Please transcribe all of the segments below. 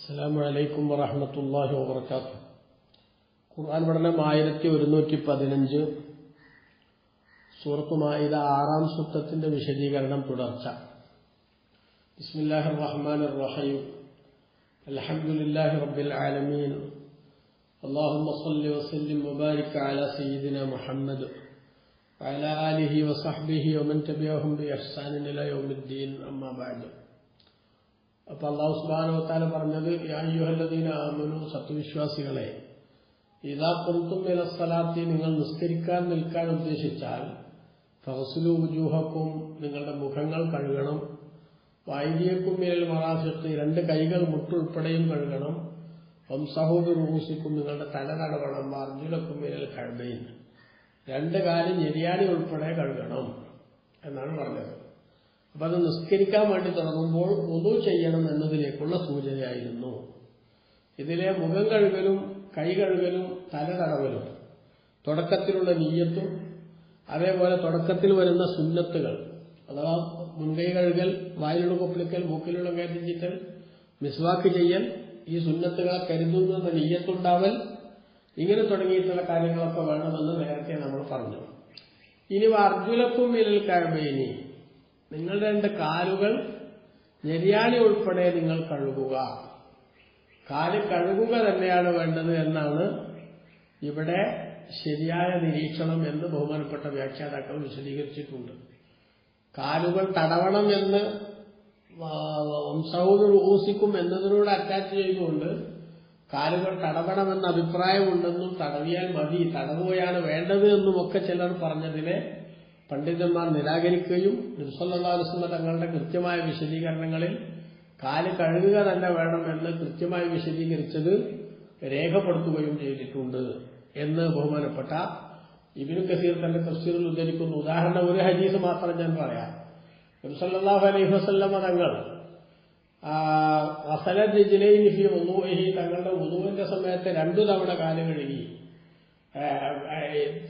അസ്സലാമു അലൈക്കും വറഹ്മത്തുള്ളാഹി വബറകാതുഹു. ഖുർആൻ പഠനം 1115, സൂറത്ത് മാഇദ 6-ാം സൂക്തത്തിന്റെ വിശദീകരണം തുടർച്ച. ബിസ്മില്ലാഹിർ റഹ്മാനിർ റഹീം. അൽഹംദുലില്ലാഹി റബ്ബിൽ ആലമീൻ. അല്ലാഹുമ്മ സ്വല്ലി വസല്ലിം വബാരിക് അലാ സയ്യിദിനാ മുഹമ്മദ് വഅലാ ആലിഹി വസഹ്ബിഹി വമൻ തബിഅഹും ബിഇഹ്സാനിൻ ഇലാ യൗമിദ്ദീൻ. അമ്മാ ബഅദ്. അപ്പൊ അല്ലാഹു സുബ്ഹാനഹു വ തആല പറഞ്ഞത്, യാ അയ്യുഹല്ലദീന ആമനൂ, സത്യവിശ്വാസികളെ, ഇദാ ഖുംതും ഇലസ്സലാത്തി, നിങ്ങൾ നിസ്കരിക്കാൻ നിൽക്കാൻ ഉദ്ദേശിച്ചാൽ, ഫഗ്സിലൂ വുജൂഹക്കും, നിങ്ങളുടെ മുഖങ്ങൾ കഴുകണം, വഅയ്ദിയക്കും ഇലൽ മറാഫിഖ്, രണ്ട് കൈകൾ മുട്ടുൾപ്പെടെയും കഴുകണം, വംസഹൂ ബിറുഊസിക്കും, നിങ്ങളുടെ തല തടവണം, വഅർജുലക്കും ഇലൽ കഅബൈൻ, രണ്ട് കാല് ഞെരിയാണി ഉൾപ്പെടെ കഴുകണം എന്നാണ് പറഞ്ഞത്. അപ്പൊ അത് നിസ്കരിക്കാൻ വേണ്ടി തുടങ്ങുമ്പോൾ വുളു ചെയ്യണം എന്നതിലേക്കുള്ള സൂചനയായിരുന്നു. ഇതിലെ മുഖം കഴുകലും കൈ കഴുകലും തല തടവലും തുടക്കത്തിലുള്ള നിയ്യത്തും, അതേപോലെ തുടക്കത്തിൽ വരുന്ന സുന്നത്തുകൾ, അഥവാ മുൻകൈ കഴുകൽ, വായിലുള്ള കൊപ്പിളിക്കൽ, മൂക്കിലുള്ള കയറ്റിച്ചിട്ടൽ, മിസ്വാക്ക് ചെയ്യൽ, ഈ സുന്നത്തുകളെ കരുതുന്ന നിയ്യത്തുണ്ടാവൽ, ഇങ്ങനെ തുടങ്ങിയിട്ടുള്ള കാര്യങ്ങളൊക്കെ വേണമെന്ന് നേരത്തെ നമ്മൾ പറഞ്ഞു. ഇനി അർജുലക്കും ഇലൽ കഅബൈനി, നിങ്ങളുടെ രണ്ട് കാലുകൾ ഞെരിയാണി ഉൾപ്പെടെ നിങ്ങൾ കഴുകുക. കാല് കഴുകുക തന്നെയാണ് വേണ്ടത് എന്നാണ് ഇവിടെ ശരിയായ നിരീക്ഷണം എന്ന് ബഹുമാനപ്പെട്ട വ്യാഖ്യാതാക്കൾ വിശദീകരിച്ചിട്ടുണ്ട്. കാലുകൾ തടവണം എന്ന് ഊസിക്കും എന്നതിനോട് അറ്റാച്ച് ചെയ്തുകൊണ്ട് കാലുകൾ തടവണമെന്ന അഭിപ്രായമുണ്ടെന്നും തടവിയാൽ മതി, തടവുകയാണ് വേണ്ടത് എന്നുമൊക്കെ ചിലർ പറഞ്ഞതിനെ പണ്ഡിതന്മാർ നിരാകരിക്കുകയും നബി സല്ലല്ലാഹു അലൈഹി വസല്ലം തങ്ങളുടെ കൃത്യമായ വിശദീകരണങ്ങളിൽ കാല് കഴുകുക തന്നെ വേണമെന്ന് കൃത്യമായി വിശദീകരിച്ചത് രേഖപ്പെടുത്തുകയും ചെയ്തിട്ടുണ്ട് എന്ന് ബഹുമാനപ്പെട്ട ഇബ്നു കസീർ തന്റെ തഫ്സീറിൽ ഉദ്ധരിക്കുന്നു. ഉദാഹരണം ഒരു ഹദീസ് മാത്രം ഞാൻ പറയാം. നബി സല്ലല്ലാഹു അലൈഹി വസല്ലം തങ്ങൾ തങ്ങളുടെ വുദൂഇന്റെ സമയത്ത് 2 തവണ കാല് കഴുകി.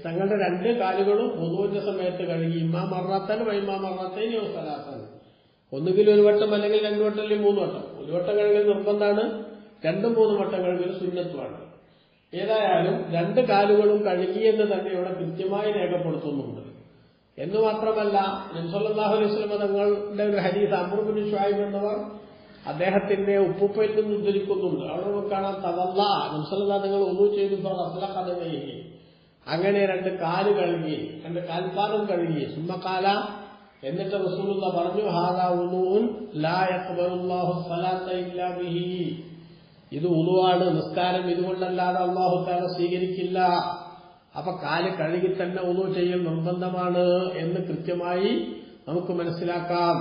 തങ്ങളുടെ 2 കാലുകളും വുദൂഇന്റെ സമയത്ത് കഴുകി. ഇമ്മാ മറത്തൻ വൈമാ മറത്തൈൻ സലാസൻ, ഒന്നുകിൽ ഒരു വട്ടം അല്ലെങ്കിൽ 2 വട്ടം അല്ലെങ്കിൽ 3 വട്ടം. ഒരു വട്ടം കഴുകൽ നിർബന്ധമാണ്, 2-3 വട്ടം കഴുകൽ സുന്നത്തുമാണ്. ഏതായാലും 2 കാലുകളും കഴുകിയെന്ന് തന്നെ ഇവിടെ കൃത്യമായി രേഖപ്പെടുത്തുന്നുണ്ട്. എന്ന് മാത്രമല്ല, നബി സല്ലല്ലാഹു അലൈഹി വസല്ലം തങ്ങളുടെ ഒരു ഹദീസ് അംർ ഇബ്നു ശുഐബ് എന്നവർ അദ്ദേഹത്തിന്റെ ഉപ്പുപ്പയിൽ നിന്ന് ഉദ്ധരിക്കുന്നുണ്ട്. അവിടെ നമുക്ക് കാണാം, തവല്ല, നബി സല്ലല്ലാഹു തങ്ങൾ വുളു ചെയ്തു, അങ്ങനെ 2 കാല് കഴുകി, 2 കാൽപാദം കഴുകി, സുമ്മഖാല, എന്നിട്ട് റസൂലുള്ളാഹി പറഞ്ഞു, ഹാദാ വുളൂഉൻ ലാ യഖ്ബലുല്ലാഹു സ്വലാത്ത ഇല്ലാ ബിഹി, ഇത് വുളുവാണ്, നിസ്കാരം ഇതുകൊണ്ടല്ലാതെ അല്ലാഹു തആല സ്വീകരിക്കില്ല. അപ്പൊ കാല് കഴുകി തന്നെ വുളു ചെയ്യൽ നിർബന്ധമാണ് എന്ന് കൃത്യമായി നമുക്ക് മനസ്സിലാക്കാം.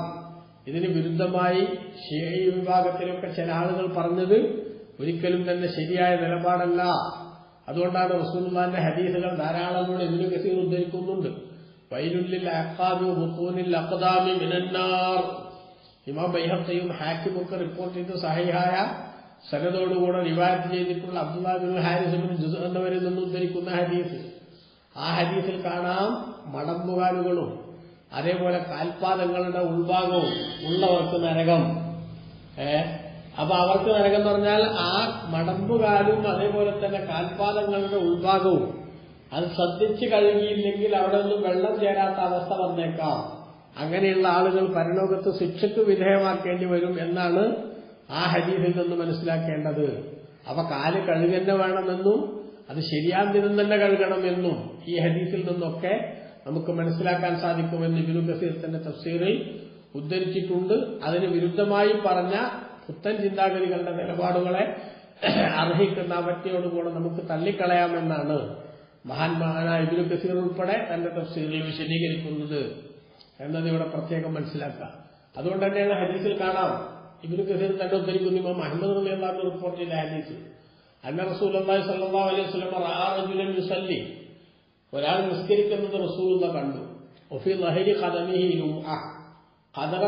ഇതിന് വിരുദ്ധമായി ശിഈ വിഭാഗത്തിലൊക്കെ ചില ആളുകൾ പറഞ്ഞത് ഒരിക്കലും തന്നെ ശരിയായ നിലപാടല്ല. അതുകൊണ്ടാണ് റസൂലുള്ളാഹിന്റെ ഹദീസുകൾ ധാരാളം ഇബ്നു കസീർ ഉദ്ധരിക്കുന്നുണ്ട്. വൈലുൽ ലിൽ അഖാബി ബുത്തൂനിൽ അഖ്ദാമി മിനന്നാർ. ഇമാം ബൈഹഖിയും ഹാക്കിമൊക്കെ റിപ്പോർട്ട് ചെയ്ത് സഹീഹായ സനദോടുകൂടെ റിവായത്ത് ചെയ്തിട്ടുള്ള അബ്ദുല്ലാഹ് ഇബ്നു ഹാരിസ് ഇബ്നു ജുസ് എന്നവരിൽ നിന്ന് ഉദ്ധരിക്കുന്ന ഹദീസ്. ആ ഹദീസിൽ കാണാം, മടമ്പുകാലുകളും അതേപോലെ കാൽപാദങ്ങളുടെ ഉൾഭാഗവും ഉള്ളവർക്ക് നരകം. അപ്പൊ അവർക്ക് നരകം എന്ന് പറഞ്ഞാൽ ആ മടമ്പുകാലും അതേപോലെ തന്നെ കാൽപാദങ്ങളുടെ ഉൾഭാഗവും അത് ശ്രദ്ധിച്ച് കഴുകിയില്ലെങ്കിൽ അവിടെ ഒന്നും വെള്ളം ചേരാത്ത അവസ്ഥ വന്നേക്കാം. അങ്ങനെയുള്ള ആളുകൾ പരലോകത്ത് ശിക്ഷയ്ക്ക് വിധേയമാക്കേണ്ടി വരും എന്നാണ് ആ ഹദീസിൽ നിന്ന് മനസ്സിലാക്കേണ്ടത്. അപ്പൊ കാല് കഴുകന്നെ വേണമെന്നും അത് ശരിയാം ദിനം തന്നെ കഴുകണമെന്നും ഈ ഹദീസിൽ നിന്നൊക്കെ നമുക്ക് മനസ്സിലാക്കാൻ സാധിക്കുമെന്ന് ഇബ്നു കസീർ തന്റെ തഫ്സീറിൽ ഉദ്ധരിച്ചിട്ടുണ്ട്. അതിന് വിരുദ്ധമായി പറഞ്ഞ പുത്തൻ ചിന്താഗതികളുടെ നിലപാടുകളെ അർഹിക്കുന്ന അവറ്റയോടുകൂടെ നമുക്ക് തള്ളിക്കളയാമെന്നാണ് മഹാനായ ഇബ്നു കസീർ ഉൾപ്പെടെ തന്റെ തഫ്സീറിൽ വിശദീകരിക്കുന്നത് എന്നത് ഇവിടെ പ്രത്യേകം മനസ്സിലാക്കാം. അതുകൊണ്ട് തന്നെയാണ് ഹദീസിൽ കാണാം, ഇബ്നു കസീർ തന്നെ ഉദ്ധരിക്കുന്ന ഇമാം അഹ്മദ് റളിയല്ലാഹു അൻഹു റിപ്പോർട്ട് ചെയ്ത ഹദീസ്, അന്ന റസൂലുള്ളാഹി സ്വല്ലല്ലാഹു അലൈഹി വസല്ലം റഅ റജുലൻ യുസല്ലി, ഒരാൾ നിസ്കരിക്കുന്നത് റസൂലുള്ളാഹി കണ്ടു. വഫി ളഹരി ഖദമിഹി ലുംഅ ഖദറ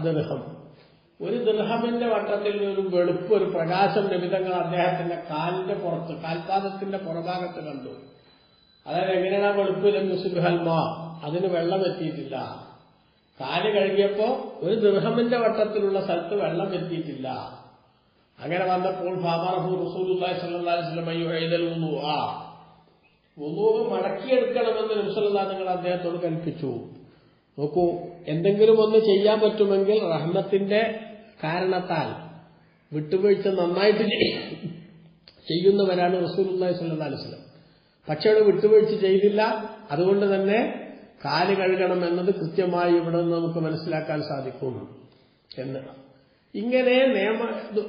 ദിർഹം, ഒരു ദിർഹമിന്റെ വട്ടത്തിൽ ഒരു വെളുപ്പ്, ഒരു പ്രകാശം നബിതങ്ങൾ അദ്ദേഹത്തിന്റെ കാലിന്റെ പുറത്ത്, കാൽപാദത്തിന്റെ പുറഭാഗത്ത് കണ്ടു. അതായത് എങ്ങനെയാണ് ആ വെളുപ്പ്? ലം യുസ്ബിഹൽ മാ, അതിന് വെള്ളം എത്തിയിട്ടില്ല. കാല് കഴുകിയപ്പോ ഒരു ദിർഹമിന്റെ വട്ടത്തിലുള്ള സ്ഥലത്ത് വെള്ളം എത്തിയിട്ടില്ല. അങ്ങനെ വന്നപ്പോൾ ഫഅമറഹു റസൂലുള്ളാഹി സ്വല്ലല്ലാഹു അലൈഹി വസല്ലം യുഈദൽ വുളൂ മടക്കിയെടുക്കണമെന്ന് നബി സല്ലല്ലാഹു അലൈഹി വസല്ലം അദ്ദേഹത്തോട് കൽപ്പിച്ചു. നോക്കൂ, എന്തെങ്കിലും ഒന്ന് ചെയ്യാൻ പറ്റുമെങ്കിൽ റഹ്മത്തിന്റെ കാരണത്താൽ വിട്ടുവീഴ്ച നന്നായിട്ട് ചെയ്യുന്നവരാണ് റസൂലുള്ളാഹി സ്വല്ലല്ലാഹു അലൈഹി വസല്ലം. പക്ഷേ അവിടെ വിട്ടുവീഴ്ച ചെയ്തില്ല. അതുകൊണ്ട് തന്നെ കാല് കഴുകണം എന്നത് കൃത്യമായി ഇവിടെ നിന്ന് നമുക്ക് മനസ്സിലാക്കാൻ സാധിക്കും എന്ന്. ഇങ്ങനെ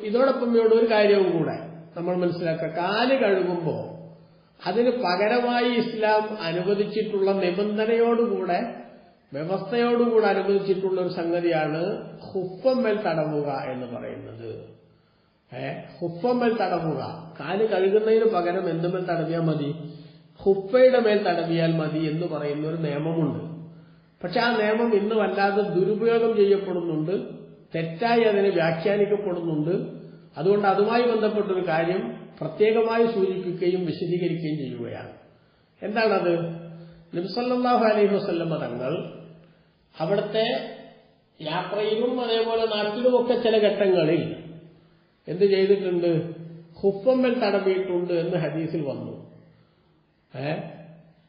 ഇതോടൊപ്പം ഇവിടെ ഒരു കാര്യവും കൂടെ നമ്മൾ മനസ്സിലാക്കുക. കാല് കഴുകുമ്പോൾ അതിന് പകരമായി ഇസ്ലാം അനുവദിച്ചിട്ടുള്ള നിബന്ധനയോടുകൂടെ വ്യവസ്ഥയോടുകൂടെ അനുവദിച്ചിട്ടുള്ള ഒരു സംഗതിയാണ് ഖുഫമ്മൽ തടവുക എന്ന് പറയുന്നത്. ഖുഫമ്മൽ തടവുക, കാല് കഴുകുന്നതിന് പകരം എന്തുമേൽ തടവിയാൽ മതി? ഖുഫയുടെ മേൽ തടവിയാൽ മതി എന്ന് പറയുന്ന ഒരു നിയമമുണ്ട്. പക്ഷെ ആ നിയമം ഇന്ന് വല്ലാതെ ദുരുപയോഗം ചെയ്യപ്പെടുന്നുണ്ട്, തെറ്റായി അതിനെ വ്യാഖ്യാനിക്കപ്പെടുന്നുണ്ട്. അതുകൊണ്ട് അതുമായി ബന്ധപ്പെട്ടൊരു കാര്യം പ്രത്യേകമായി സൂചിപ്പിക്കുകയും വിശദീകരിക്കുകയും ചെയ്യുകയാണ്. എന്താണത്? നബി സല്ലല്ലാഹു അലൈഹി വസല്ലം തങ്ങൾ അവിടുത്തെ യാത്രയിലും അതേപോലെ നാട്ടിലുമൊക്കെ ചില ഘട്ടങ്ങളിൽ എന്ത് ചെയ്തിട്ടുണ്ട്? ഖുഫമ്മൽ തടവിയിട്ടുണ്ട് എന്ന് ഹദീസിൽ വന്നു.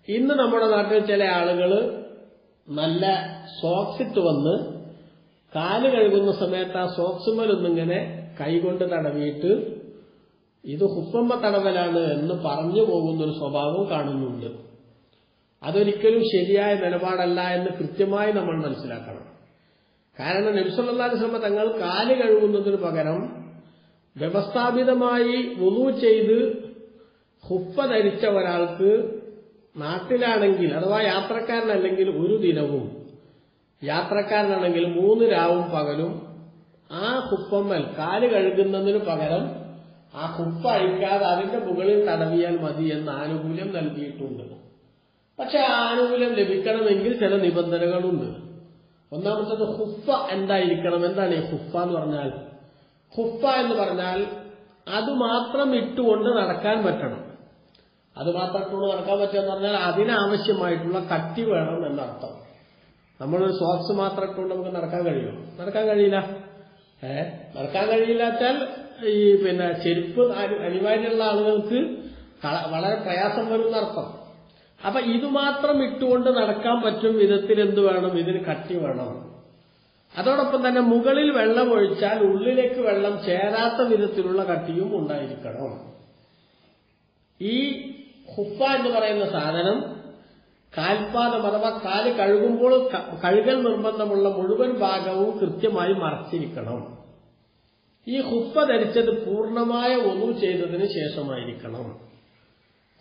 ഇന്ന് നമ്മുടെ നാട്ടിൽ ചില ആളുകൾ നല്ല സോക്സ് ഇട്ട് വന്ന് കാല് കഴുകുന്ന സമയത്ത് ആ സോക്സുമലൊന്നിങ്ങനെ കൈകൊണ്ട് തടവിയിട്ട് ഇത് ഖുഫമ്മ തടവലാണ് എന്ന് പറഞ്ഞു പോകുന്നൊരു സ്വഭാവം കാണുന്നുണ്ട്. അതൊരിക്കലും ശരിയായ നിലപാടല്ല എന്ന് കൃത്യമായി നമ്മൾ മനസ്സിലാക്കണം. കാരണം നബി സല്ലല്ലാഹു അലൈഹി വസല്ലം തങ്ങൾ കാല് കഴുകുന്നതിന് പകരം വ്യവസ്ഥാപിതമായി വുളൂ ചെയ്ത് ഖുഫ ധരിച്ച ഒരാൾക്ക് നാട്ടിലാണെങ്കിൽ അഥവാ യാത്രക്കാരനല്ലെങ്കിൽ ഒരു ദിനവും, യാത്രക്കാരനാണെങ്കിൽ 3 രാവും പകലും ആ ഖുഫമ്മൽ കാല് കഴുകുന്നതിന് പകരം ആ ഖുഫ അഴിക്കാതെ അതിന്റെ മുകളിൽ തടവിയാൽ മതി എന്ന ആനുകൂല്യം നൽകിയിട്ടുണ്ട്. പക്ഷെ ആ ആനുകൂല്യം ലഭിക്കണമെങ്കിൽ ചില നിബന്ധനകളുണ്ട്. ഒന്നാമത്തത് ഖുഫ എന്തായിരിക്കണം? എന്താണ് ഈ ഖുഫ എന്ന് പറഞ്ഞാൽ? ഖുഫ എന്ന് പറഞ്ഞാൽ അത് മാത്രം ഇട്ടുകൊണ്ട് നടക്കാൻ പറ്റണം. അത് മാത്രം ഇട്ടുകൊണ്ട് നടക്കാൻ പറ്റുക എന്ന് പറഞ്ഞാൽ അതിനാവശ്യമായിട്ടുള്ള കട്ടി വേണം എന്നർത്ഥം. നമ്മളൊരു സോക്സ് മാത്രം ഇട്ടുകൊണ്ട് നമുക്ക് നടക്കാൻ കഴിയുമോ? നടക്കാൻ കഴിയില്ല. നടക്കാൻ കഴിയില്ലാച്ചാൽ ഈ ചെരുപ്പ് അനിവാര്യമുള്ള ആളുകൾക്ക് വളരെ പ്രയാസം വരുന്ന അർത്ഥം. അപ്പൊ ഇതുമാത്രം ഇട്ടുകൊണ്ട് നടക്കാൻ പറ്റും വിധത്തിൽ എന്ത് വേണം? ഇതിന് കട്ടി വേണം. അതോടൊപ്പം തന്നെ മുകളിൽ വെള്ളം ഒഴിച്ചാൽ ഉള്ളിലേക്ക് വെള്ളം ചേരാത്ത വിധത്തിലുള്ള കട്ടിയും ഉണ്ടായിരിക്കണം. ഈ ഖുഫ എന്ന് പറയുന്ന സാധനം കാൽപാദം അഥവാ കാല് കഴുകുമ്പോൾ കഴുകൽ നിർബന്ധമുള്ള മുഴുവൻ ഭാഗവും കൃത്യമായി മറച്ചിരിക്കണം. ഈ ഖുഫ ധരിച്ചത് പൂർണ്ണമായ വുളൂ ചെയ്തതിന് ശേഷമായിരിക്കണം.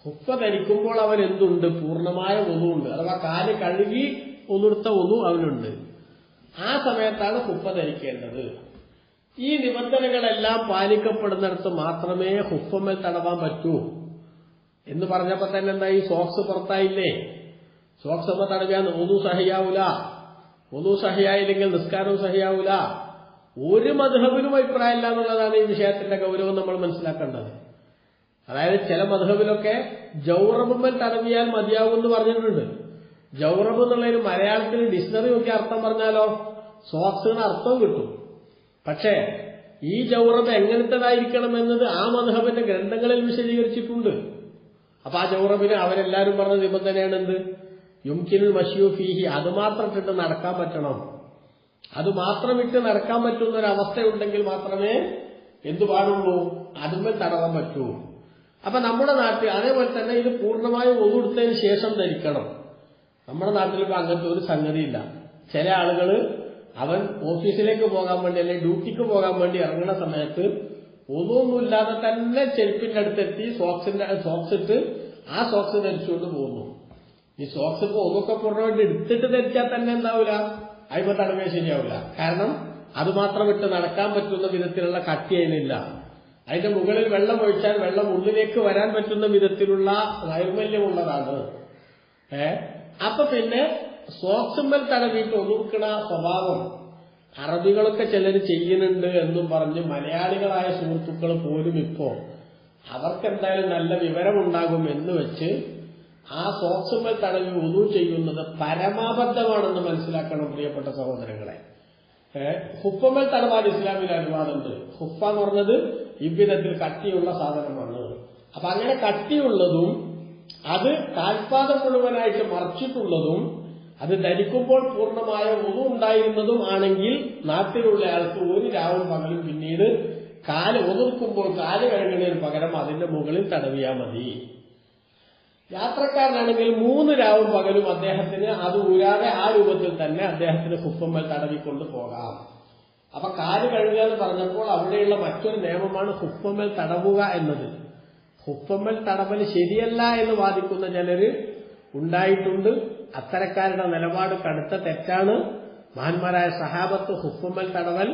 ഖുഫ ധരിക്കുമ്പോൾ അവൻ എന്തുണ്ട്? പൂർണ്ണമായ വുളൂ ഉണ്ട്. അഥവാ കാല് കഴുകി ഒന്നെടുത്ത വുളൂ അവനുണ്ട്. ആ സമയത്താണ് ഖുഫ ധരിക്കേണ്ടത്. ഈ നിബന്ധനകളെല്ലാം പാലിക്കപ്പെടുന്നിടത്ത് മാത്രമേ ഖുഫമ്മൽ തടവാൻ പറ്റൂ എന്ന് പറഞ്ഞപ്പോ തന്നെ എന്താ? ഈ സോക്സ് പുറത്തായില്ലേ? സോക്സമ്മ തടവിയാൽ വുളൂ സഹിയാവൂല. വുളൂ സഹിയായില്ലെങ്കിൽ നിസ്കാരവും സഹിയാവൂല. ഒരു മദ്ഹബിനും അഭിപ്രായമില്ല എന്നുള്ളതാണ് ഈ വിഷയത്തിന്റെ ഗൗരവം നമ്മൾ മനസ്സിലാക്കേണ്ടത്. അതായത് ചില മദ്ഹബിലൊക്കെ ജൗറബുമ്മൽ തടവിയാൽ മതിയാവും എന്ന് പറഞ്ഞിട്ടുണ്ട്. ജൗറബ് എന്നുള്ളൊരു മലയാളത്തിൽ ഡിക്ഷണറി നോക്കി അർത്ഥം പറഞ്ഞാലോ സോക്സിന് അർത്ഥവും കിട്ടും. പക്ഷേ ഈ ജൗറബ് എങ്ങനത്തേതായിരിക്കണം എന്നത് ആ മദ്ഹബിന്റെ ഗ്രന്ഥങ്ങളിൽ വിശദീകരിച്ചിട്ടുണ്ട്. അപ്പൊ ആ ജൗറബിന് അവരെല്ലാരും പറഞ്ഞ നിബന്ധനയാണ് എന്ത്? യുംകിനുൽ മശ്യു ഫീഹി, അത് മാത്രം ഇട്ടിട്ട് നടക്കാൻ പറ്റണം. അത് മാത്രം ഇട്ട് നടക്കാൻ പറ്റുന്ന ഒരു അവസ്ഥയുണ്ടെങ്കിൽ മാത്രമേ എന്തു പാടുള്ളൂ? അതുമ്മൽ തടവാൻ പറ്റൂ. അപ്പൊ നമ്മുടെ നാട്ടിൽ അതേപോലെ തന്നെ ഇത് പൂർണ്ണമായും വുളൂ എടുത്തതിന് ശേഷം ധരിക്കണം. നമ്മുടെ നാട്ടിലിപ്പോ അങ്ങനത്തെ ഒരു സംഗതിയില്ല. ചില ആളുകൾ അവൻ ഓഫീസിലേക്ക് പോകാൻ വേണ്ടി അല്ലെങ്കിൽ ഡ്യൂട്ടിക്ക് പോകാൻ വേണ്ടി ഇറങ്ങുന്ന സമയത്ത് ഒന്നുമില്ലാതെ തന്നെ ചെരുപ്പിന്റെ അടുത്തെത്തി സോക്സ് ഇട്ട് ആ സോക്സ് ധരിച്ചുകൊണ്ട് പോകുന്നു. ഈ സോക്സ് ഇപ്പൊ ഒന്നൊക്കെ പൂർണ്ണമായിട്ട് എടുത്തിട്ട് ധരിച്ചാൽ തന്നെ എന്താവില്ല? അയിമ തടവേ ശരിയാവില്ല. കാരണം അത് മാത്രം ഇട്ട് നടക്കാൻ പറ്റുന്ന വിധത്തിലുള്ള കട്ടി അതിനില്ല. അതിന്റെ മുകളിൽ വെള്ളം ഒഴിച്ചാൽ വെള്ളം ഉള്ളിലേക്ക് വരാൻ പറ്റുന്ന വിധത്തിലുള്ള നൈർമല്യമുള്ളതാണ്. അപ്പൊ പിന്നെ സോക്സുമ്മൽ തടവിയിട്ട് ഒതുക്കണ സ്വഭാവം അറബികളൊക്കെ ചിലർ ചെയ്യുന്നുണ്ട് എന്നും പറഞ്ഞ് മലയാളികളായ സുഹൃത്തുക്കൾ പോലും ഇപ്പോ അവർക്കെന്തായാലും നല്ല വിവരമുണ്ടാകും എന്ന് വെച്ച് ആ സോക്സുമ്മൽ തടവി വുളൂ ചെയ്യുന്നത് പരമാബദ്ധമാണെന്ന് മനസ്സിലാക്കണം പ്രിയപ്പെട്ട സഹോദരങ്ങളെ. ഹുപ്പമൽ തടവാൻ ഇസ്ലാമിൽ അനുവാദമുണ്ട്. ഹുപ്പ എന്ന് പറഞ്ഞത് ഇவ்விധത്തിൽ കട്ടിയുള്ള സാധനമാണ്. അപ്പൊ അങ്ങനെ കട്ടിയുള്ളതും അത് കാൽപാദം മുഴുവനായിട്ട് മറച്ചിട്ടുള്ളതും അത് ധരിക്കുമ്പോൾ പൂർണ്ണമായ ഒന്നും ഉണ്ടായിരുന്നതും ആണെങ്കിൽ നാട്ടിലുള്ള ആൾക്ക് ഒരു രാവും പകലും പിന്നീട് കാല് ഒതുക്കുമ്പോൾ കാല് കഴുകുന്നതിന് പകരം അതിന്റെ മുകളിൽ തടവിയാൽ മതി. യാത്രക്കാരനാണെങ്കിൽ 3 രാവും പകലും അദ്ദേഹത്തിന് അത് ഊരാതെ ആ രൂപത്തിൽ തന്നെ അദ്ദേഹത്തിന് ഹുപ്പമ്മൽ തടവിക്കൊണ്ട് പോകാം. അപ്പൊ കാല് കഴുകുക എന്ന് പറഞ്ഞപ്പോൾ അവിടെയുള്ള മറ്റൊരു നിയമമാണ് ഹുപ്പമ്മൽ തടവുക എന്നത്. ഹുപ്പമ്മൽ തടവൽ ശരിയല്ല എന്ന് വാദിക്കുന്ന ചിലര് ഉണ്ടായിട്ടുണ്ട്. അത്തരക്കാരുടെ നിലപാട് കടുത്ത തെറ്റാണ്. മഹാന്മാരായ സഹാബത്ത് ഹുപ്പമ്മൽ തടവൽ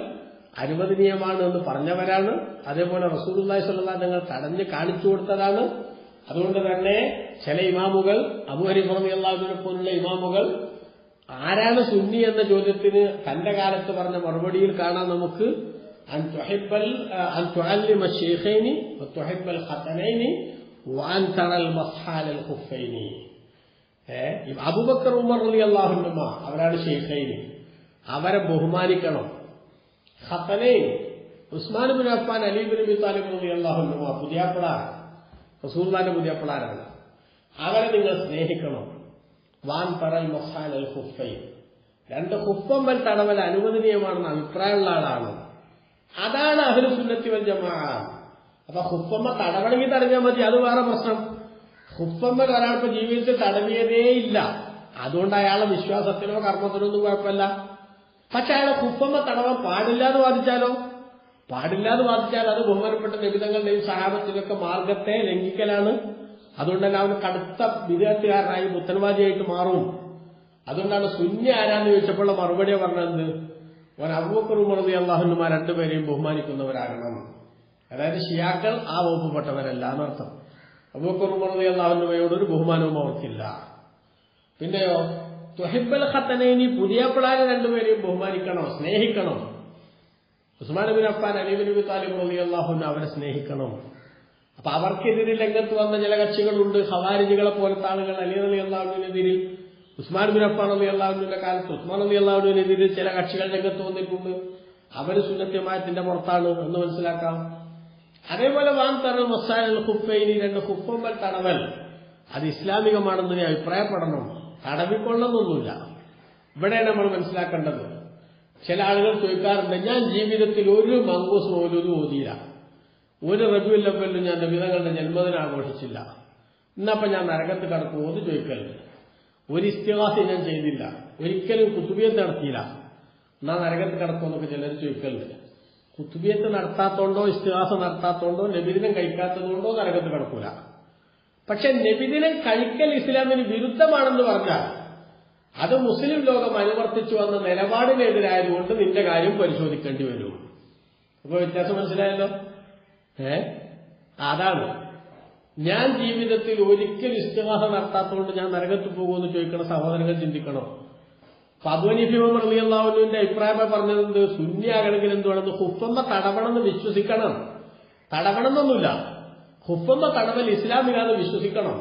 അനുവദനീയമാണ് എന്ന് പറഞ്ഞവരാണ്. അതേപോലെ റസൂലുള്ളാഹി സ്വല്ലല്ലാഹു അലൈഹി വസല്ലം തടഞ്ഞ് കാണിച്ചു കൊടുത്തതാണ്. അതുകൊണ്ട് തന്നെ ചില ഇമാമുകൾ, അബൂ ഹനീഫ റളിയല്ലാഹു അൻഹുവിനെ പോലുള്ള ഇമാമുകൾ ആരാണ് സുന്നി എന്ന ചോദ്യത്തിന് തന്റെ കാലത്ത് പറഞ്ഞ മറുപടിയിൽ കാണാൻ നമുക്ക് അൻ തുഅല്ലിമ ശൈഖൈനി വതുഹിബ്ബൽ ഖതനൈനി വഅൻ തറൽ മസ്ഹാലൽ ഖുഫൈനി. അബൂബക്കർ ഉമർ റളിയല്ലാഹു അൻഹുമ അവരാണ് ശൈഖൈനി, അവരെ ബഹുമാനിക്കണം. ഖതനൈൻ ഉസ്മാൻ ഇബ്നു അഫ്ഫാൻ, അലി ഇബ്നു അബീ ത്വാലിബ് റളിയല്ലാഹു അൻഹുമ പുതിയാപ്പിള റസൂലുള്ളാഹിന്റെ പുതിയാപ്പിളാരാണ്, അവരെ നിങ്ങൾ സ്നേഹിക്കണം. വാൻ തറൽ മസ്ഹാലൽ ഖുഫൈൻ, 2 ഖുഫമ്മൽ തടവൽ അനുവദനീയമാണെന്ന് അഭിപ്രായമുള്ള ആളാണ്. അതാണ് അഹ്ലു സുന്നത്തി വൽ ജമാഅ. അപ്പൊ ഖുഫമ്മ തടവണമെങ്കിൽ തടഞ്ഞാൽ മതി, അത് വേറെ പ്രശ്നം. ഖുഫമ്മൽ ഒരാൾക്ക് ജീവിതത്തിൽ തടവിയതേ ഇല്ല, അതുകൊണ്ട് അയാളെ വിശ്വാസത്തിനോ കർമ്മത്തിനോ ഒന്നും കുഴപ്പമില്ല. പക്ഷെ അയാളെ ഖുഫമ്മ തടവാൻ പാടില്ല എന്ന് വാദിച്ചാലോ? പാടില്ലാതെ വാദിച്ചാൽ അത് ബഹുമാനപ്പെട്ട നബിതങ്ങളുടെയും സഹാബത്തിനൊക്കെ മാർഗത്തെ ലംഘിക്കലാണ്. അതുകൊണ്ട് തന്നെ അവന് കടുത്ത വിദേഹത്തുകാരനായി പുത്തൻവാദിയായിട്ട് മാറും. അതുകൊണ്ടാണ് സുന്നി ആരാന്ന് ചോദിച്ചപ്പോൾ മറുപടിയെ പറഞ്ഞത്, അവൻ അബൂബക്കർ ഉമർ റളിയല്ലാഹു അൻഹുമാ 2 പേരെയും ബഹുമാനിക്കുന്നവരാകണം. അതായത് ഷിയാക്കൾ ആ വകുപ്പപ്പെട്ടവരല്ല എന്നർത്ഥം. അബൂബക്കർ ഉമർ റളിയല്ലാഹു അൻഹുമയോടൊരു ബഹുമാനവും അവർക്കില്ല. പിന്നെയോ തുഹിബ്ബൽ ഖതനൈനി, പുതിയാപ്പിളാരെ 2 പേരെയും ബഹുമാനിക്കണം, സ്നേഹിക്കണം. ഉസ്മാൻ ഇബ്നു അഫ്ഫാൻ, അലി ഇബ്നു അബീ ത്വാലിബ് റളിയല്ലാഹു അൻഹു അവരെ സ്നേഹിക്കണം. അപ്പൊ അവർക്കെതിരെ രംഗത്ത് വന്ന ചില കക്ഷികളുണ്ട്, ഖവാരിജികളെ പോലത്തെ ആളുകൾ. അലി റളിയല്ലാഹു അൻഹുവിനെതിരിൽ, ഉസ്മാൻ ഇബ്നു അഫ്ഫാൻ റളിയല്ലാഹു അൻഹുവിന്റെ കാലത്ത് ഉസ്മാൻ റളിയല്ലാഹു അൻഹുവിനെതിരിൽ ചില കക്ഷികൾ രംഗത്ത് വന്നിട്ടുണ്ട്. അവര് സുന്നത്ത് ജമാഅത്തിന്റെ പുറത്താണ് എന്ന് മനസ്സിലാക്കാം. അതേപോലെ വാൻ തറൽ മസ്ഹാലൽ ഖുഫൈനി, 2 ഖുഫമ്മൽ തടവൽ അത് ഇസ്ലാമികമാണെന്ന് നീ അഭിപ്രായപ്പെടണം, തടവിക്കൊള്ളണമെന്നൊന്നുമില്ല. ഇവിടെയാണ് നമ്മൾ മനസ്സിലാക്കേണ്ടത്. ചില ആളുകൾ ചോദിക്കാറുണ്ട്, ഞാൻ ജീവിതത്തിൽ ഒരു മങ്കൂസ് മൗലൂദ് ഓതിയില്ല, ഒരു റബീഉൽ അവ്വലിലും ഞാൻ നബിതങ്ങളുടെ ജന്മദിനം ആഘോഷിച്ചില്ല, എന്നപ്പോ ഞാൻ നരകത്ത് കടക്കുമോ എന്ന് ചോദിക്കലുണ്ട്. ഒരു ഇസ്തിഗാസ ഞാൻ ചെയ്തില്ല, ഒരിക്കലും കുത്തുബിയത്ത് നടത്തിയില്ല, എന്നാ നരകത്ത് കടക്കുമെന്നൊക്കെ ചിലർ ചോദിക്കലുണ്ട്. കുത്തുബിയത്ത് നടത്താത്തോണ്ടോ ഇസ്തിഗാസ നടത്താത്തോണ്ടോ നബിദിനം കഴിക്കാത്തതുകൊണ്ടോ നരകത്ത് കടക്കൂല. പക്ഷെ നബിദിനം കഴിക്കൽ ഇസ്ലാമിന് വിരുദ്ധമാണെന്ന് പറഞ്ഞാൽ അത് മുസ്ലിം ലോകം അനുവർത്തിച്ചു വന്ന നിലപാടിനെതിരായതുകൊണ്ട് നിന്റെ കാര്യം പരിശോധിക്കേണ്ടി വരും. അപ്പൊ വ്യത്യാസം മനസ്സിലായല്ലോ? അതാണ് ഞാൻ ജീവിതത്തിൽ ഒരിക്കൽ ഇസ്തിഗാസ നടത്താത്തതുകൊണ്ട് ഞാൻ നരകത്ത് പോകുമെന്ന് ചോദിക്കണ സഹോദരങ്ങൾ ചിന്തിക്കണം. അബൂ ഹനീഫ റളിയല്ലാഹു അൻഹുവിന്റെ അഭിപ്രായമായി പറഞ്ഞത് സുന്നിയാകണമെങ്കിൽ എന്തുവാണെന്ന് ഹുഫമ്മ തടവണമെന്ന് വിശ്വസിക്കണം. തടവണമെന്നൊന്നുമില്ല, ഹുഫമ്മ തടവൽ ഇസ്ലാമിലാന്ന് വിശ്വസിക്കണം.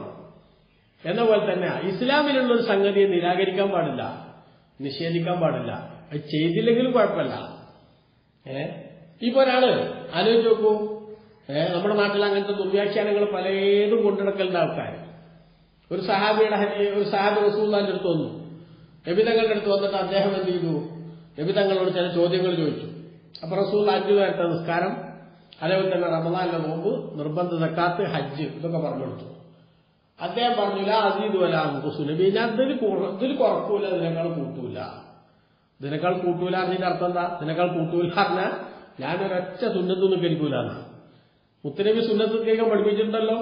എന്ന പോലെ തന്നെ ഇസ്ലാമിലുള്ളൊരു സംഗതിയെ നിരാകരിക്കാൻ പാടില്ല, നിഷേധിക്കാൻ പാടില്ല. അത് ചെയ്തില്ലെങ്കിലും കുഴപ്പമില്ല. ഇപ്പൊ ഒരാള് ആലോചിച്ച് നോക്കൂ, നമ്മുടെ നാട്ടിൽ അങ്ങനത്തെ ദുർവ്യാഖ്യാനങ്ങൾ പലതും കൊണ്ടുനടക്കലുണ്ട് ആൾക്കാർ. ഒരു സഹാബി റസൂലുള്ളാഹിന്റെ അടുത്ത് വന്നു, നബിതങ്ങളുടെ അടുത്ത് വന്നിട്ട് അദ്ദേഹം എന്ത് ചെയ്തു, നബിതങ്ങളോട് ചില ചോദ്യങ്ങൾ ചോദിച്ചു. അപ്പൊ റസൂലുള്ളാഹി 5 നേരത്തെ നിസ്കാരം, അതേപോലെ തന്നെ റമദാനിലെ നോമ്പ്, നിർബന്ധ സക്കാത്ത്, ഹജ്ജ് ഇതൊക്കെ പറഞ്ഞു കൊടുത്തു. അദ്ദേഹം പറഞ്ഞില്ല അസീദു വലാ അൻഖുസു, നബി ഞാൻ ഇതിൽ കുറക്കൂല, ഇതിനേക്കാൾ കൂട്ടൂല. ഇതിനേക്കാൾ കൂട്ടൂല അതിന്റെ അർത്ഥം എന്താ? ഇതിനേക്കാൾ കൂട്ടൂല പറഞ്ഞാൽ ഞാനൊരൊറ്റ സുന്നത്ത് നിസ്കരിക്കൂലാണ്. മുത്തനബി സുന്നത്ത് നിസ്കരിക്കാൻ പഠിപ്പിച്ചിട്ടുണ്ടല്ലോ,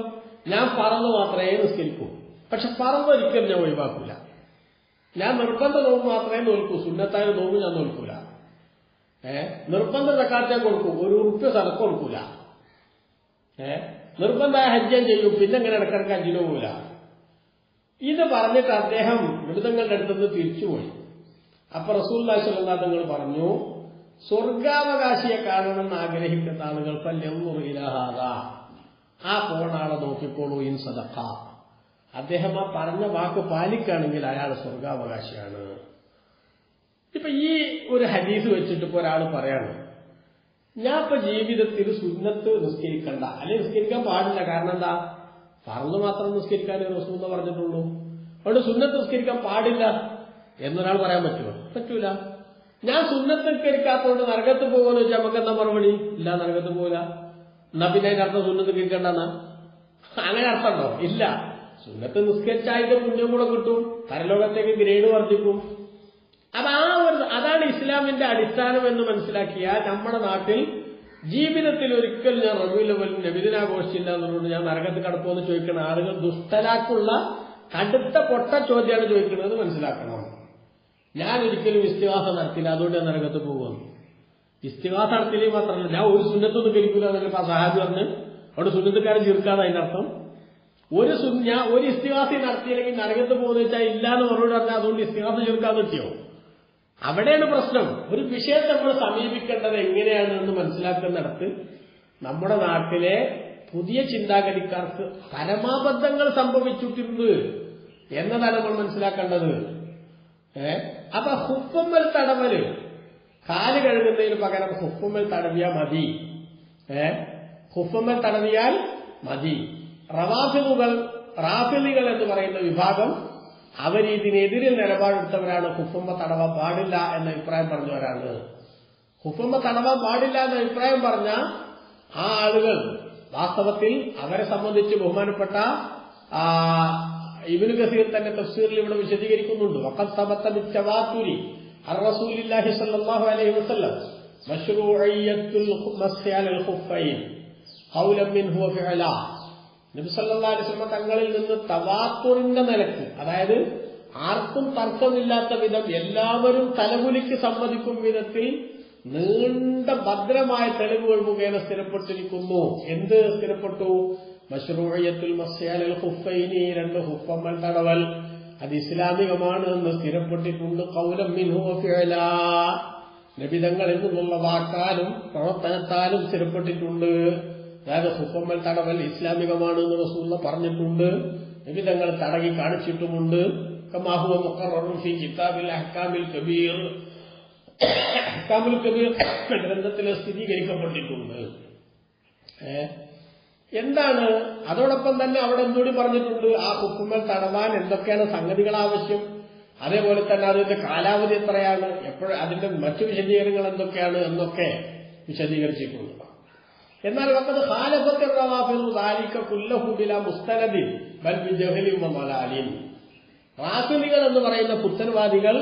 ഞാൻ ഫർള് മാത്രമേ നിസ്കരിക്കൂ, പക്ഷെ ഫർള് ഒരിക്കലും ഞാൻ ഒഴിവാക്കൂല. ഞാൻ നിർബന്ധ നോമ്പ് മാത്രമേ നോൽക്കൂ, സുന്നത്തായ നോമ്പ് ഞാൻ നോൽക്കൂല. നിർബന്ധ സക്കാത്ത് ഞാൻ കൊടുക്കൂ, 1 ഉറുപ്യ സദഖ കൊടുക്കൂല. നിർബന്ധമായ ഹജ്ജ് ഞാൻ ചെയ്യും, പിന്നെ ഇങ്ങനെ ഇടക്കിടക്ക് ഹജ്ജിന് പോകൂല. ഇത് പറഞ്ഞിട്ട് അദ്ദേഹം നബിതങ്ങളുടെ അടുത്തുനിന്ന് തിരിച്ചുപോയി. അപ്പൊ റസൂലുള്ളാഹി സ്വല്ലല്ലാഹു അലൈഹി വസല്ലം പറഞ്ഞു, സ്വർഗാവകാശിയെ കാണണമെന്ന് ആഗ്രഹിക്കുന്ന ആളുകൾ ആ പോണ ആളെ നോക്കിക്കോളൂ, ഇൻ സദഖ. അദ്ദേഹം ആ പറഞ്ഞ വാക്ക് പാലിക്കുകയാണെങ്കിൽ അയാൾ സ്വർഗാവകാശിയാണ്. ഇപ്പൊ ഈ ഒരു ഹദീസ് വെച്ചിട്ട് ഇപ്പൊ ഒരാൾ പറയാണ്, ഞാൻ ഇപ്പൊ ജീവിതത്തിൽ സുന്നത്ത് നിസ്കരിക്കണ്ട, അല്ലെങ്കിൽ നിസ്കരിക്കാൻ പാടില്ല. കാരണം എന്താ? ഫർള് മാത്രം നിസ്കരിക്കാൻ റസൂൽ പറഞ്ഞിട്ടുള്ളൂ. അതുകൊണ്ട് സുന്നത്ത് നിസ്കരിക്കാൻ പാടില്ല എന്നൊരാൾ പറയാൻ പറ്റുമോ? പറ്റൂല. ഞാൻ സുന്നത്ത് നിസ്കരിക്കാത്തതുകൊണ്ട് നരകത്ത് പോകുമെന്ന് വെച്ചാൽ നമുക്ക് എന്താ മറുപടി? ഇല്ല, നരകത്ത് പോകില്ല. എന്നാ പിന്നെ അതിന്റെ അർത്ഥം സുന്നത്ത് നിസ്കരിക്കണ്ടെന്നാ? അങ്ങനെ അർത്ഥമുണ്ടോ? ഇല്ല. സുന്നത്ത് നിസ്കരിച്ചായിട്ട് പുണ്യം കൂടെ കിട്ടും, പരലോകത്തേക്ക് ഗ്രേഡ് വർദ്ധിക്കും. അപ്പൊ അതാണ് ഇസ്ലാമിന്റെ അടിസ്ഥാനം എന്ന് മനസ്സിലാക്കിയാൽ നമ്മുടെ നാട്ടിൽ ജീവിതത്തിൽ ഒരിക്കൽ ഞാൻ റബീഉൽ അവ്വലിന് നബിദിനാഘോഷിച്ചില്ല എന്നുള്ളത് ഞാൻ നരകത്ത് കടക്കുമെന്ന് ചോദിക്കുന്ന ആളുകൾ ദുഷ്ടലാക്കുള്ള കടുത്ത പൊട്ട ചോദ്യമാണ് ചോദിക്കുന്നത് മനസ്സിലാക്കണം. ഞാൻ ഒരിക്കലും ഇസ്തിഗാസ നടത്തില്ല, അതുകൊണ്ട് ഞാൻ നരകത്ത് പോകുമെന്ന്. ഇസ്തിഗാസ നടത്തിയില്ലേ മാത്രമല്ല, ഞാൻ ഒരു സുന്നത്തൊന്നും കഴിക്കില്ല എന്നൊക്കെ സഹാബി പറഞ്ഞ് അവിടെ സുന്നത്തുകാരെ ചീർക്കാതെ അതിന്റെ അർത്ഥം. ഞാൻ ഒരു ഇസ്തിഗാസ നടത്തിയില്ലെങ്കിൽ നരകത്ത് പോകുന്ന വെച്ചാൽ ഇല്ലാന്ന് മറുപടി പറഞ്ഞാൽ അതുകൊണ്ട് ഇസ്തിഗാസ ചീർക്കാതെ പറ്റിയോ? അവിടെയാണ് പ്രശ്നം. ഒരു വിഷയത്തെ നമ്മൾ സമീപിക്കേണ്ടത് എങ്ങനെയാണ് എന്ന് മനസ്സിലാക്കുന്നിടത്ത് നമ്മുടെ നാട്ടിലെ പുതിയ ചിന്താഗതിക്കാർക്ക് പരമാബദ്ധങ്ങൾ സംഭവിച്ചിട്ടുണ്ട് എന്നതാണ് നമ്മൾ മനസ്സിലാക്കേണ്ടത്. അപ്പൊ ഹുഫുമ്മൽ തടവല്, കാല് കഴുകുന്നതിന് പകരം ഹുഫുമ്മൽ തടവിയാൽ മതി. ഹുഫുമ്മൽ തടവിയാൽ മതി. റാഫിളികൾ എന്ന് പറയുന്ന വിഭാഗം അവരിതിനെതിരെ നിലപാടെടുത്തവരാണ്. ഹുഫുമ്മ തടവാൻ പാടില്ല എന്ന അഭിപ്രായം പറഞ്ഞവരാണ്. ഹുഫുമ്മ തടവാൻ പാടില്ല എന്ന അഭിപ്രായം പറഞ്ഞ ആ ആളുകൾ വാസ്തവത്തിൽ അവരെ സംബന്ധിച്ച് ബഹുമാനപ്പെട്ട ഇബ്നു കസീർ തന്നെ തഫ്സീറിൽ ഇവിടെ വിശദീകരിക്കുന്നുണ്ട്. വഖദ് സബത ബിത്തവാതുരി അൻ റസൂലില്ലാഹി സ്വല്ലല്ലാഹു അലൈഹി വസല്ലം മശ്റൂഇയ്യത്തുൽ മസ്ഹി അലൽ ഖുഫൈൻ ഖൗലൻ മിൻഹു വഫിഅല. നബി സല്ലല്ലാഹു അലൈഹി വസല്ലം തങ്ങളിൽ നിന്ന് തവാത്തുറിന്റെ നിലക്ക്, അതായത് ആർക്കും തർക്കമില്ലാത്ത വിധം എല്ലാവരും തലകുലിക്ക് സമ്മതിക്കും വിധത്തിൽ നീണ്ട ഭദ്രമായ തെളിവുകൾ മുഖേന സ്ഥിരപ്പെട്ടിരിക്കുന്നു. എന്ത് സ്ഥിരപ്പെട്ടു? മശ്റൂഇയ്യത്തുൽ മസ്ഹി അലൽ ഖുഫൈനി, രണ്ട് ഹുഫ്ഫമ്മൽ തടവൽ അത് ഇസ്ലാമികമാണ് എന്ന് സ്ഥിരപ്പെട്ടിട്ടുണ്ട്. ഖൗലൻ മിൻഹു വഫിഅല, നബിതങ്ങളിൽ നിന്നുള്ള വാക്കാലും പ്രവർത്തനത്താലും സ്ഥിരപ്പെട്ടിട്ടുണ്ട്. അതായത് ഹുഫ്ഫമ്മൽ തടവൽ ഇസ്ലാമികമാണ് എന്ന് റസൂലുള്ളാഹി പറഞ്ഞിട്ടുണ്ട്, നബിതങ്ങൾ തടകി കാണിച്ചിട്ടുമുണ്ട്. കമാ ഹുവ മുഖററുൻ ഫീ കിതാബിൽ അഹ്കാമിൽ കബീർ, അഹ്കാമുൽ കബീർ ഗ്രന്ഥത്തിൽ സ്ഥിരീകരിക്കപ്പെട്ടിട്ടുണ്ട്. എന്താണ്? അതോടൊപ്പം തന്നെ അവിടെ എന്തുകൂടി പറഞ്ഞിട്ടുണ്ട്, ആ ഹുക്കുമ്മൽ തടവാൻ എന്തൊക്കെയാണ് സംഗതികൾ ആവശ്യം, അതേപോലെ തന്നെ അതിന്റെ കാലാവധി എത്രയാണ്, എപ്പോഴും അതിന്റെ മറ്റു വിശദീകരണങ്ങൾ എന്തൊക്കെയാണ് എന്നൊക്കെ വിശദീകരിച്ചിട്ടുണ്ട്. എന്നാൽ വഖദ് ഖാലഫത്ത് റവാഫിദു ദാലിക കുല്ലഹു ബിലാ മുസ്തനദിൻ ബൽ ബിജഹ്ലിൻ വമലാലിൻ. റാഫിദികൾ എന്ന് പറയുന്ന പുത്തൻവാദികൾ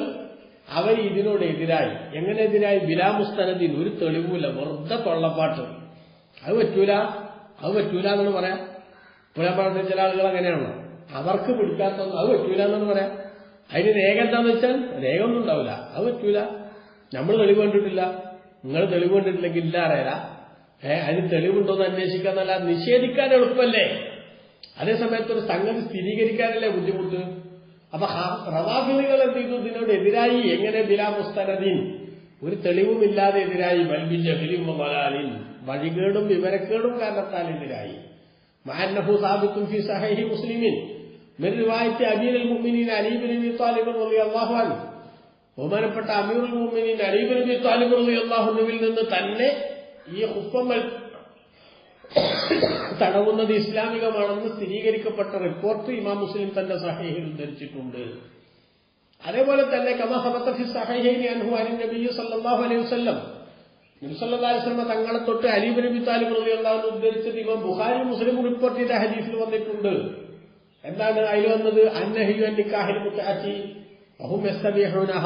അവർ ഇതിനോട് എതിരായി. എങ്ങനെ എതിരായി? ബിലാ മുസ്തനദിൻ, ഒരു തെളിവുമില്ല, വെറുതെ കൊള്ളപ്പാട്ട്. അത് പറ്റൂല എന്നാണ് പറയാം. ഇപ്പോൾ ഞാൻ പറഞ്ഞ ചില ആളുകൾ അങ്ങനെയാണോ, അവർക്ക് പിടിക്കാത്തൊന്നും അത് പറ്റൂല എന്നാണ് പറയാം. അതിന് രേഖ എന്താന്ന് വെച്ചാൽ രേഖ ഒന്നും ഉണ്ടാവില്ല, അത് പറ്റൂല, നമ്മൾ തെളിവ് കണ്ടിട്ടില്ല, നിങ്ങൾ തെളിവ് കണ്ടിട്ടില്ലെങ്കിൽ ഇല്ല അറിയാല. അതിന് തെളിവുണ്ടോന്ന് അന്വേഷിക്കാന്നല്ല, നിഷേധിക്കാൻ എളുപ്പമല്ലേ. അതേസമയത്ത് ഒരു സംഗതി സ്ഥിരീകരിക്കാനല്ലേ ബുദ്ധിമുട്ട്. അപ്പൊ റവാഫിദികൾ എന്ത് ചെയ്തു? ഇതിനോട് എതിരായി. എങ്ങനെ? ബിലാ മുസ്തനദിൻ, ഒരു തെളിവുമില്ലാതെ എതിരായി. ബൽബി ജഹ്ലിൻ വമലാലിൻ, വഴികേടും വിവരക്കേടും കാരണത്താൽ എതിരായി. മഅന്നഹു സാബിത്തുൻ ഫീ സഹീഹി മുസ്ലിമിൻ മിൻ റിവായത്തി അമീറുൽ മുഅ്മിനീൻ അലി ഇബ്നു അബീ ത്വാലിബ് റളിയല്ലാഹു അൻഹു, ബഹുമാനപ്പെട്ട അമീറുൽ മുഅ്മിനീൻ അലി ഇബ്നു അബീ ത്വാലിബ് റളിയല്ലാഹു അൻഹുവിൽ നിന്ന് തന്നെ ഈ ഹുഫ്ഫമ്മൽ തടവുന്നത് ഇസ്ലാമികമാണെന്ന് സ്ഥിരീകരിക്കപ്പെട്ട റിപ്പോർട്ട് ഇമാം മുസ്ലിം തന്റെ സഹീഹിൽ ഉദ്ധരിച്ചിട്ടുണ്ട്. അതേപോലെ തന്നെ കമാ സബത ഫി സഹീഹൈനി അൻഹു അൻ നബി സല്ലല്ലാഹു അലൈഹി വസല്ലം, നബി സല്ലല്ലാഹു അലൈഹി വസല്ലം തങ്ങളെ തൊട്ട് അലി ഇബ്നു അബീ ത്വാലിബ് റളിയല്ലാഹു അൻഹു ഉദ്ധരിച്ചത് ഇമാം ബുഖാരി മുസ്ലിം റിപ്പോർട്ട് ചെയ്ത ഹദീസിൽ വന്നിട്ടുണ്ട്. എന്താണ് അതിൽ വന്നത്? അന്നഹിയു അൻ നിക്കാഹിൽ മുതഅത്തി വഹും യസ്തബിഹൂനഹ,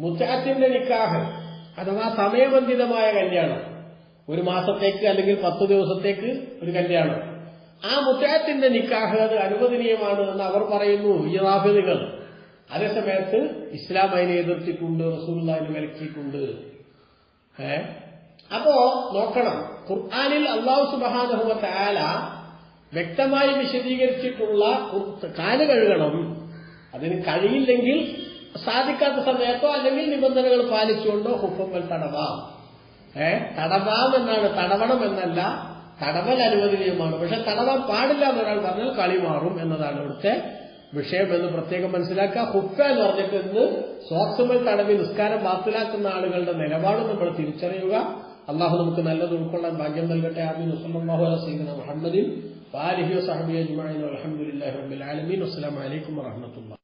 മുതഅത്തിന്റെ നിക്കാഹ് അഥവാ സമയബന്ധിതമായ കല്യാണം, ഒരു മാസത്തേക്ക് അല്ലെങ്കിൽ 10 ദിവസത്തേക്ക് ഒരു കല്യാണം, ആ മുതഅത്തിന്റെ നിക്കാഹ് അത് അനുവദനീയമാണ് എന്ന് അവർ പറയുന്നു, ഈ റാഫിദികൾ. അതേസമയത്ത് ഇസ്ലാം അതിനെ എതിർത്തിട്ടുണ്ട്, റസൂലുള്ളാഹി വിലക്കിയിട്ടുണ്ട്. അപ്പോ നോക്കണം, ഖുർആനിൽ അല്ലാഹു സുബ്ഹാനഹു വ തആല വ്യക്തമായി വിശദീകരിച്ചിട്ടുള്ള കാല് കഴുകണം. അതിന് കഴിയില്ലെങ്കിൽ സാധിക്കാത്ത സമയത്തോ അല്ലെങ്കിൽ നിബന്ധനകൾ പാലിച്ചുകൊണ്ടോ ഹുഫ്ഫമ്മൽ തടവാം. തടവാം എന്നാണ്, തടവണം എന്നല്ല. തടവൽ അനുവദനീയമാണ്, പക്ഷെ തടവാൻ പാടില്ല എന്നൊരാൾ പറഞ്ഞാൽ കളി മാറും എന്നതാണ് ഇവിടുത്തെ വിഷയം എന്ന് പ്രത്യേകം മനസ്സിലാക്കുക. ഹുഫ എന്ന് പറഞ്ഞിട്ട് ഇന്ന് സോക്സുമൽ തടവി നിസ്കാരം ബാത്തിലാക്കുന്ന ആളുകളുടെ നിലപാട് നമ്മൾ തിരിച്ചറിയുക. അള്ളാഹു നമുക്ക് നല്ലത് ഉൾക്കൊള്ളാൻ ഭാഗ്യം നൽകട്ടെ. ആമീൻ. വസല്ലല്ലാഹു അലാ സയ്യിദിനാ മുഹമ്മദിൻ വആലിഹി വസഹ്ബിഹി അജ്മഈൻ. വൽഹംദുലില്ലാഹി റബ്ബിൽ ആലമീൻ. അസ്സലാമു അലൈക്കും വറഹ്മത്തുള്ളാഹി.